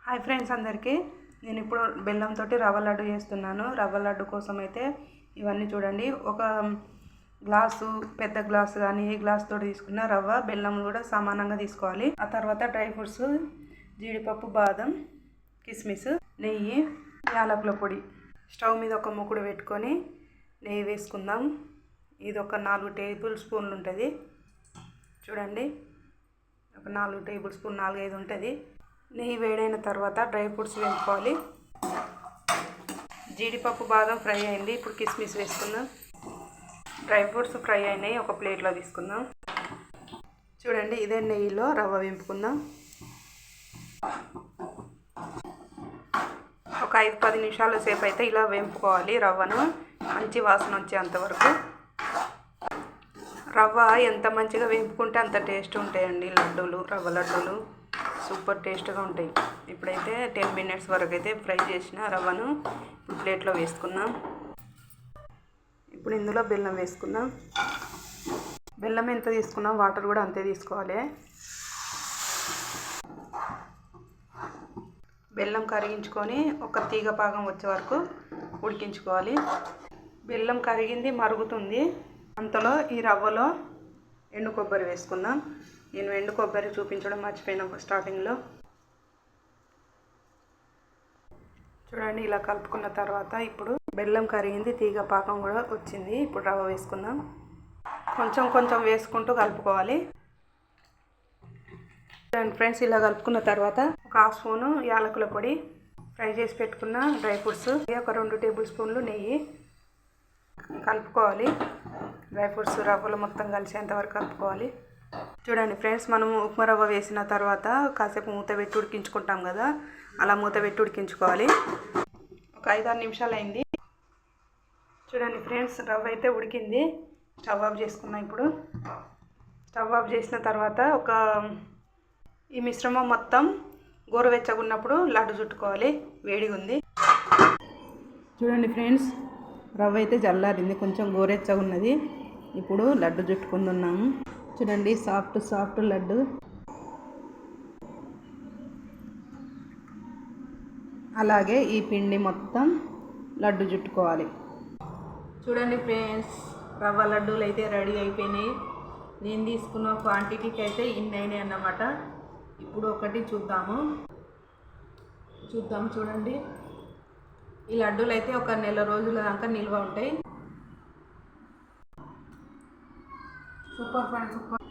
Hi friends అందరికీ నేను ఇప్పుడు బెల్లంతో రవ్వ లడ్డు చేస్తున్నాను. రవ్వ లడ్డు కోసం అయితే ఇవన్నీ చూడండి. ఒక గ్లాసు పెద్ద గ్లాసు కానీ ఏ గ్లాస్ తోటి తీసుకున్న రవ్వ బెల్లం కూడా సమానంగా తీసుకోవాలి. ఆ తర్వాత డ్రై ఫ్రూట్స్ జీడిపప్పు, బాదం, కిస్మిస్, నెయ్యి, యాలకుల పొడి. స్టవ్ మీద ఒక మూకుడు పెట్టుకొని నెయ్యి వేసుకుందాం. ఇది ఒక 4 టేబుల్ స్పూన్లు ఉంటుంది. చూడండి, ఒక 4 టేబుల్ స్పూన్ 4-5 ఉంటుంది. నెయ్యి వేడైన తర్వాత డ్రై ఫ్రూట్స్ వేసుకోవాలి. జీడిపప్పు బాదం ఫ్రై అయింది. ఇప్పుడు కిస్మిస్ వేసుకుందాం. డ్రై ఫ్రూట్స్ ఫ్రై అయినాయి. ఒక ప్లేట్లో తీసుకుందాం. చూడండి, ఇదే నెయ్యిలో రవ్వ వేపుకుందాం. ఒక 5-10 నిమిషాల సేపు అయితే ఇలా వేపుకోవాలి. రవ్వను మంచి వాసన వచ్చేంతవరకు. రవ్వ ఎంత మంచిగా వేపుకుంటే అంత టేస్ట్ ఉంటాయండి లడ్డూలు. రవ్వ లడ్డూలు సూపర్ టేస్ట్గా ఉంటాయి. ఇప్పుడైతే 10 మినిట్స్ వరకు అయితే ఫ్రై చేసిన రవ్వను ఇప్పుడు ప్లేట్లో వేసుకుందాం. ఇప్పుడు ఇందులో బెల్లం వేసుకుందాం. బెల్లం ఎంత తీసుకున్నాం వాటర్ కూడా అంతే తీసుకోవాలి. బెల్లం కరిగించుకొని ఒక తీగ పాకం వచ్చే వరకు ఉడికించుకోవాలి. బెల్లం కరిగింది, మరుగుతుంది. అంతలో ఈ రవ్వలో ఎండు కొబ్బరి వేసుకుందాం. నేను ఎండు కొబ్బరి చూపించడం మర్చిపోయినా స్టార్టింగ్లో. చూడండి, ఇలా కలుపుకున్న తర్వాత ఇప్పుడు బెల్లం కరిగింది, తీగ పాకం కూడా వచ్చింది. ఇప్పుడు రవ్వ వేసుకుందాం. కొంచెం కొంచెం వేసుకుంటూ కలుపుకోవాలి. ఫ్రెండ్స్, ఇలా కలుపుకున్న తర్వాత ఒక 1/2 స్పూను యాలకుల పొడి, ఫ్రై చేసి పెట్టుకున్న డ్రై ఫ్రూట్స్, ఒక 2 టేబుల్ స్పూన్లు నెయ్యి కలుపుకోవాలి. డ్రై ఫ్రూట్స్ రవ్వలు మొత్తం కలిసేంత వరకు కలుపుకోవాలి. చూడండి ఫ్రెండ్స్, మనము ఉప్మా రవ్వ వేసిన తర్వాత కాసేపు మూత పెట్టి ఉడికించుకుంటాం కదా, అలా మూత పెట్టి ఉడికించుకోవాలి. ఒక 5-6 నిమిషాలు అయింది. చూడండి ఫ్రెండ్స్, రవ్వ అయితే ఉడికింది. స్టవ్ ఆఫ్ చేసుకున్నాం. ఇప్పుడు స్టవ్ ఆఫ్ చేసిన తర్వాత ఈ మిశ్రమం మొత్తం గోరువెచ్చగా ఉన్నప్పుడు లడ్డు చుట్టుకోవాలి. వేడిగా ఉంది. చూడండి ఫ్రెండ్స్, రవ్వ అయితే చల్లారింది, కొంచెం గోరెచ్చగా ఉన్నది. ఇప్పుడు లడ్డు చుట్టుకుంటున్నాము. చూడండి, సాఫ్ట్ లడ్డు. అలాగే ఈ పిండి మొత్తం లడ్డు చుట్టుకోవాలి. చూడండి ఫ్రెండ్స్, రవ్వ లడ్డూలు అయితే రెడీ అయిపోయినాయి. నేను తీసుకున్న క్వాంటిటీకి అయితే ఇన్ని అయినాయి అన్నమాట. ఇప్పుడు ఒకటి చూద్దాం. చూడండి, ఈ లడ్డూలు అయితే ఒక నెల రోజుల దాకా నిల్వ ఉంటాయి. Super friends, super.